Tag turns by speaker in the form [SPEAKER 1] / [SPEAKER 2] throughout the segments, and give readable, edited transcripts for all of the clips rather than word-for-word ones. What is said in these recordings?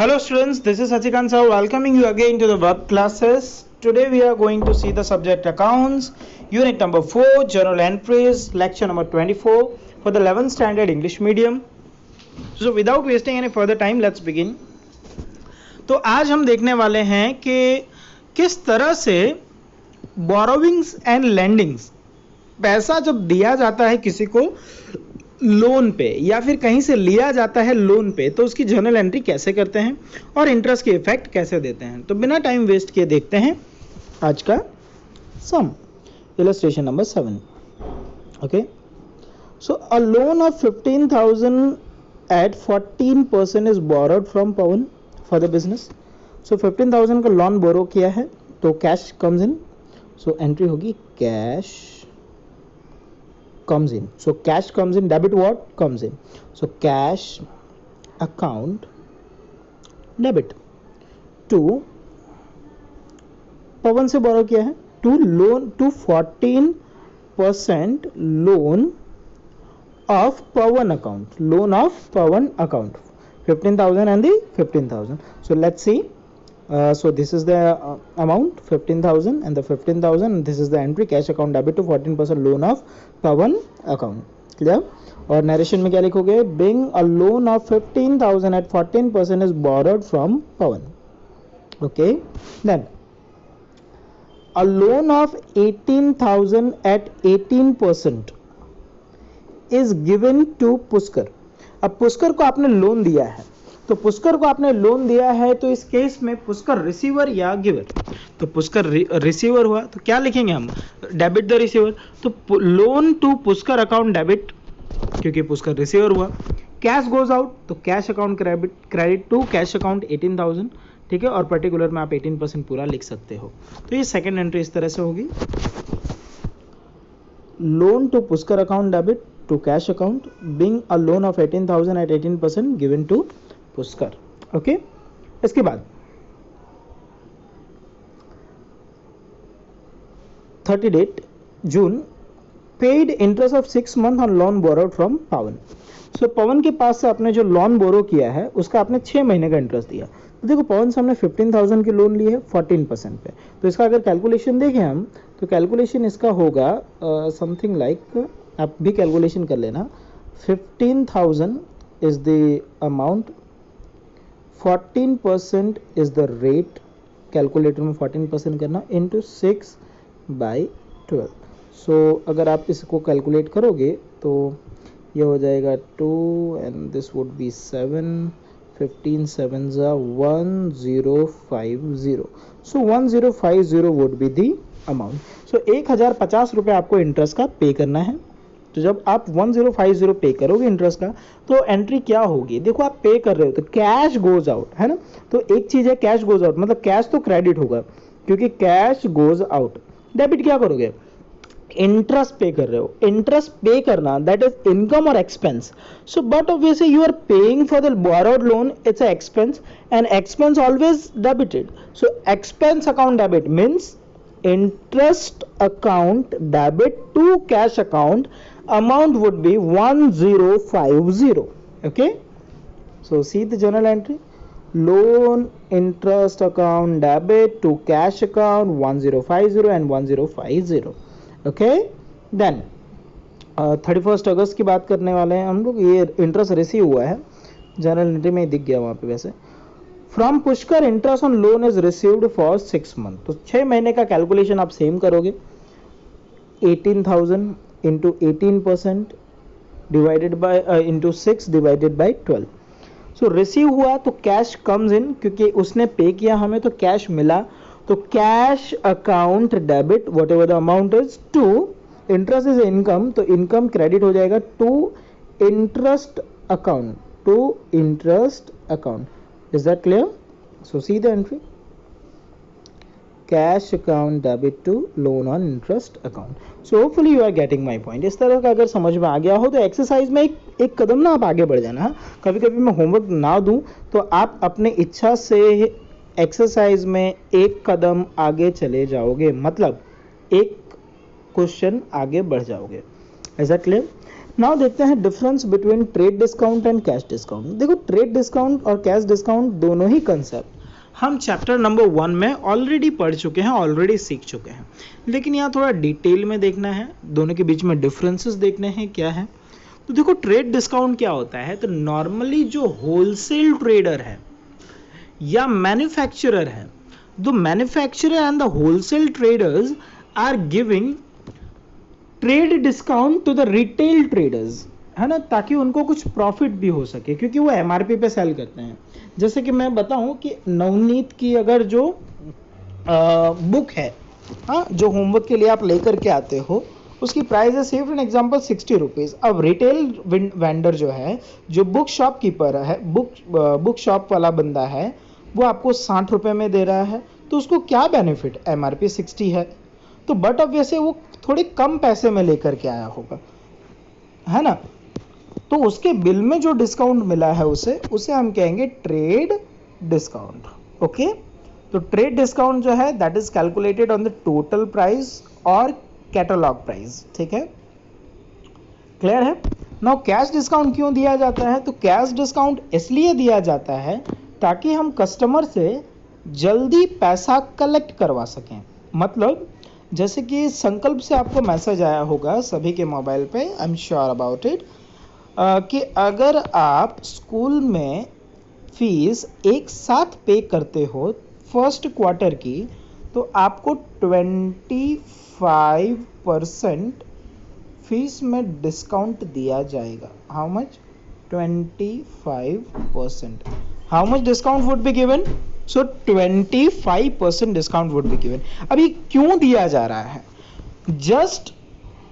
[SPEAKER 1] Hello students, this is Sachikant Sir welcoming you again to the web classes. Today we are going to see the subject accounts, unit number 4, journal entries, lecture number 24 for the 11th standard English medium. So without wasting any further time, let's begin. तो आज हम देखने वाले हैं कि किस तरह से बोरोविंग्स एंड लैंडिंग्स, पैसा जब दिया जाता है किसी को लोन पे या फिर कहीं से लिया जाता है लोन पे, तो उसकी जर्नल एंट्री कैसे करते हैं और इंटरेस्ट के इफेक्ट कैसे देते हैं। तो बिना टाइम वेस्ट किए देखते हैं आज का sum. Illustration number 7। Okay, so a loan of 15,000 at 14% is borrowed from Pawan for the business. So 15,000 का लोन बोरो किया है तो cash comes in, so entry होगी cash comes in. So cash comes in, debit what comes in. So cash account debit to पवन से बोरो किया है to loan to 14% loan of Pawan account, loan of Pawan account, 15,000 and the 15,000. So let's see. So this is the amount 15,000 and the 15,000 and this is the entry cash account debit to 14% loan of Pawan account. Clear? और narration में क्या लिखोगे? Being a loan of 15,000 at 14% is borrowed from Pawan. Okay. Then a loan of 18,000 at 18% is given to Pushkar. अब पुष्कर को आपने loan दिया है, तो पुष्कर को आपने लोन दिया है तो इस केस में पुष्कर रिसीवर या गिवर, तो पुष्कर रिसीवर हुआ तो क्या लिखेंगे हम? Debit the receiver. तो loan to Pushkar account debit क्योंकि पुष्कर रिसीवर हुआ। कैश गोज आउट तो cash account credit to cash account 18,000, ठीक है, और पर्टिकुलर में आप 18% पूरा लिख सकते हो। तो ये सेकेंड एंट्री इस तरह से होगी, loan to Pushkar account debit to cash account being a loan of 18,000 at 18% given to Pushkar. Okay, इसके बाद 30 date June paid interest of 6 month on loan borrowed from Pawan. So Pawan के पास से आपने जो लोन बोरो किया है उसका आपने 6 महीने का इंटरेस्ट दिया। तो देखो पवन से हमने 15,000 की लोन ली है 14% पे, तो इसका अगर कैलकुलेशन देखें हम तो कैलकुलेशन इसका होगा समथिंग लाइक, आप भी कैलकुलेशन कर लेना, 15,000 is the amount, 14% is the rate, calculator में 14% करना इंटू 6/12। सो अगर आप इसको कैलकुलेट करोगे तो ये हो जाएगा 2 and this would be 7, 15 7 1050। So 1050 would be the amount. So 1,050 रुपये आपको इंटरेस्ट का पे करना है। तो जब आप 1050 पे करोगे इंटरेस्ट का तो एंट्री क्या होगी? देखो आप पे कर रहे हो तो कैश गोज आउट, है ना। तो एक चीज है कैश गोज आउट, मतलब कैश तो क्रेडिट होगा क्योंकि कैश गोज आउट। डेबिट क्या करोगे? इंटरेस्ट पे कर रहे हो, इंटरेस्ट पे करना दैट इज इनकम और expense. So but obviously you are paying for the borrowed loan, it's a expense and expense always debited. So expense account debit means interest account debit to cash account, amount would be 1050. Okay, so see the journal entry, loan interest account debit to cash account 1050 and 1050. Okay, then 31 अगस्त की बात करने वाले हैं हम लोग। ये interest receive हुआ है, जर्नल एंट्री में दिख गया वहां पे। वैसे from Pushkar interest on loan is received for 6 month, तो 6 महीने का कैलकुलेशन आप सेम करोगे, 18,000 into 18% divided by into 6 divided by 12। So receive हुआ तो कैश कम्स इन, क्योंकि उसने पे किया हमें तो कैश मिला, तो cash account debit whatever the amount is to interest is income, तो इनकम क्रेडिट हो जाएगा to interest account, to interest account. Is that clear? So see the entry, cash account debit to loan on interest account. So hopefully you are getting my point. इस तरह का अगर समझ में आ गया हो तो एक्सरसाइज में एक कदम ना आप आगे बढ़ जाना। कभी कभी मैं होमवर्क ना दूं तो आप अपने इच्छा से एक्सरसाइज में एक कदम आगे चले जाओगे, मतलब एक क्वेश्चन आगे बढ़ जाओगे। Is that clear? नाउ देखते हैं difference between trade discount and cash discount. देखो ट्रेड डिस्काउंट और कैश डिस्काउंट दोनों ही कंसेप्ट हम चैप्टर नंबर 1 में ऑलरेडी पढ़ चुके हैं, ऑलरेडी सीख चुके हैं, लेकिन यहाँ थोड़ा डिटेल में देखना है, दोनों के बीच में डिफरेंसेस देखने हैं क्या है। तो देखो ट्रेड डिस्काउंट क्या होता है, तो नॉर्मली जो होलसेल ट्रेडर है या मैन्युफैक्चरर है, the manufacturer and the wholesale traders are giving trade discount to the retail traders, है ना, ताकि उनको कुछ प्रॉफिट भी हो सके, क्योंकि वो एमआरपी पे सेल करते हैं। जैसे कि मैं बताऊं कि नवनीत की अगर जो बुक है, हाँ, जो होमवर्क के लिए आप लेकर के आते हो, उसकी प्राइस है सिर्फ एन एग्जाम्पल 60 रुपीज़। अब रिटेल वेंडर जो है, जो बुक शॉप कीपर है, बुक शॉप वाला बंदा है, वो आपको 60 रुपये में दे रहा है, तो उसको क्या बेनिफिट, एमआरपी 60 है, तो बट अब वैसे वो थोड़े कम पैसे में लेकर के आया होगा, है ना, तो उसके बिल में जो डिस्काउंट मिला है उसे हम कहेंगे ट्रेड डिस्काउंट। ओके, तो ट्रेड डिस्काउंट जो है that is calculated on the total price और कैटलॉग प्राइस, ठीक है, क्लियर है। नाउ कैश डिस्काउंट क्यों दिया जाता है, तो कैश डिस्काउंट इसलिए दिया जाता है ताकि हम कस्टमर से जल्दी पैसा कलेक्ट करवा सकें। मतलब जैसे कि संकल्प से आपको मैसेज आया होगा सभी के मोबाइल पे, I am sure about it, कि अगर आप स्कूल में फीस एक साथ पे करते हो फर्स्ट क्वार्टर की, तो आपको 25% फीस में डिस्काउंट दिया जाएगा। How much, 25%। How much discount would be given, so 25% discount would be given. अभी क्यों दिया जा रहा है, जस्ट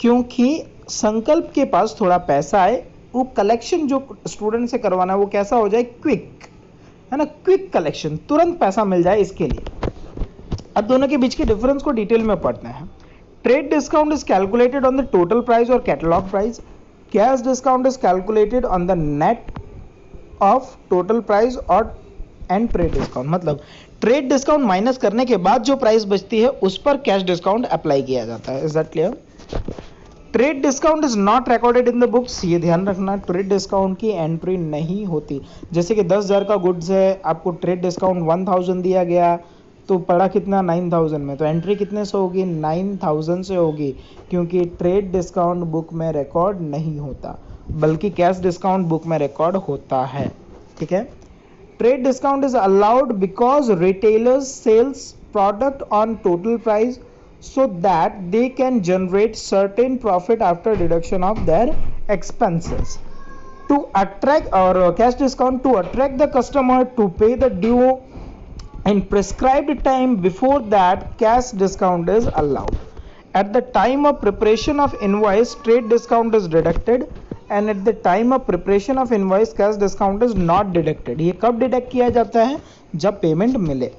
[SPEAKER 1] क्योंकि संकल्प के पास थोड़ा पैसा है, वो कलेक्शन जो स्टूडेंट से करवाना है वो कैसा हो जाए, क्विक, है ना, क्विक कलेक्शन, तुरंत पैसा मिल जाए, इसके लिए। अब दोनों के बीच के डिफरेंस को डिटेल में पढ़ते हैं। Trade discount is calculated on the total price और catalogue price, cash discount is calculated on the net of total price और एंड ट्रेड डिस्काउंट। मतलब ट्रेड डिस्काउंट माइनस करने के बाद जो प्राइस बचती है उस पर कैश डिस्काउंट अप्लाई किया जाता है। Is that clear? Trade discount is not recorded in the books, ये ध्यान रखना, ट्रेड डिस्काउंट की एंट्री नहीं होती। जैसे कि 10,000 का गुड्स है, आपको ट्रेड डिस्काउंट 1000 दिया गया, तो पड़ा कितना, 9000 में, तो एंट्री कितने से होगी, 9000 से होगी, क्योंकि ट्रेड डिस्काउंट बुक में रिकॉर्ड नहीं होता, बल्कि कैश डिस्काउंट बुक में रिकॉर्ड होता है, ठीक है। Trade discount is allowed because retailers sells product on total price so that they can generate certain profit after deduction of their expenses. To attract or cash discount, to attract the customer to pay the due in prescribed time, before that cash discount is allowed. At the time of preparation of invoice, trade discount is deducted, and at the time of preparation of invoice, cash discount is not deducted. ये कब deduct किया जाता है, जब payment मिले।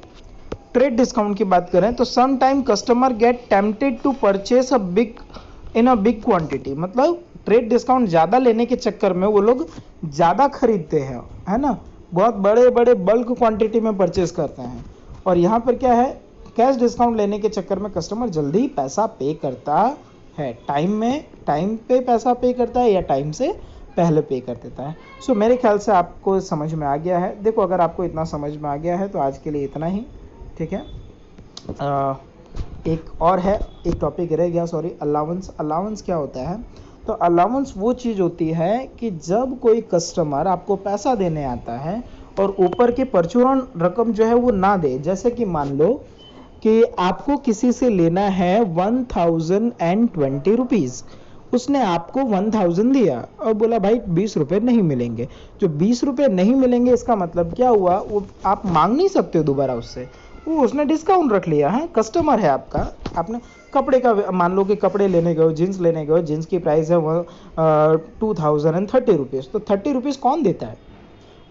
[SPEAKER 1] Trade discount की बात करें तो some time customer get tempted to purchase in a big quantity, मतलब ट्रेड डिस्काउंट ज़्यादा लेने के चक्कर में वो लोग ज़्यादा खरीदते हैं, है ना, बहुत बड़े बड़े बल्क क्वांटिटी में परचेस करते हैं। और यहाँ पर क्या है, कैश डिस्काउंट लेने के चक्कर में कस्टमर जल्दी पैसा पे करता है, टाइम पे पैसा पे करता है या टाइम से पहले पे कर देता है। सो मेरे ख्याल से आपको समझ में आ गया है। देखो अगर आपको इतना समझ में आ गया है तो आज के लिए इतना ही, ठीक है। एक और है, एक टॉपिक रह गया, सॉरी, अलाउंस। अलाउंस क्या होता है, तो अलाउंस वो चीज़ होती है कि जब कोई कस्टमर आपको पैसा देने आता है और ऊपर की परचूरन रकम जो है वो ना दे। जैसे कि मान लो कि आपको किसी से लेना है 1020 रुपीज़, उसने आपको 1000 दिया और बोला भाई 20 रुपये नहीं मिलेंगे। जो 20 रुपये नहीं मिलेंगे इसका मतलब क्या हुआ, वो आप मांग नहीं सकते हो दोबारा उससे, वो उसने डिस्काउंट रख लिया है, कस्टमर है आपका। आपने कपड़े का, मान लो कि कपड़े लेने गए हो, जीन्स लेने गए हो, जीन्स की प्राइस है 2030 रुपीज़, तो 30 रुपीज़ कौन देता है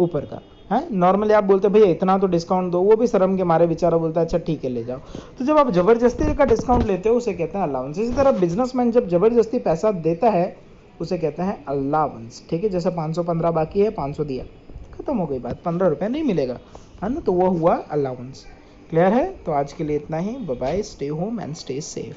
[SPEAKER 1] ऊपर का, है? नॉर्मली आप बोलते हैं भैया इतना तो डिस्काउंट दो, वो भी शर्म के मारे बेचारा बोलता है अच्छा ठीक है ले जाओ। तो जब आप जबरदस्ती का डिस्काउंट लेते हो उसे कहते हैं अलाउंस। इसी तरह बिजनेसमैन जब जबरदस्ती पैसा देता है उसे कहते हैं अलाउंस, ठीक है। जैसे 515 बाकी है, 500 दिया, खत्म हो गई बात, 15 रुपये नहीं मिलेगा, है ना, तो वो हुआ अलाउंस। क्लियर है? तो आज के लिए इतना ही, bye bye, stay home and stay safe.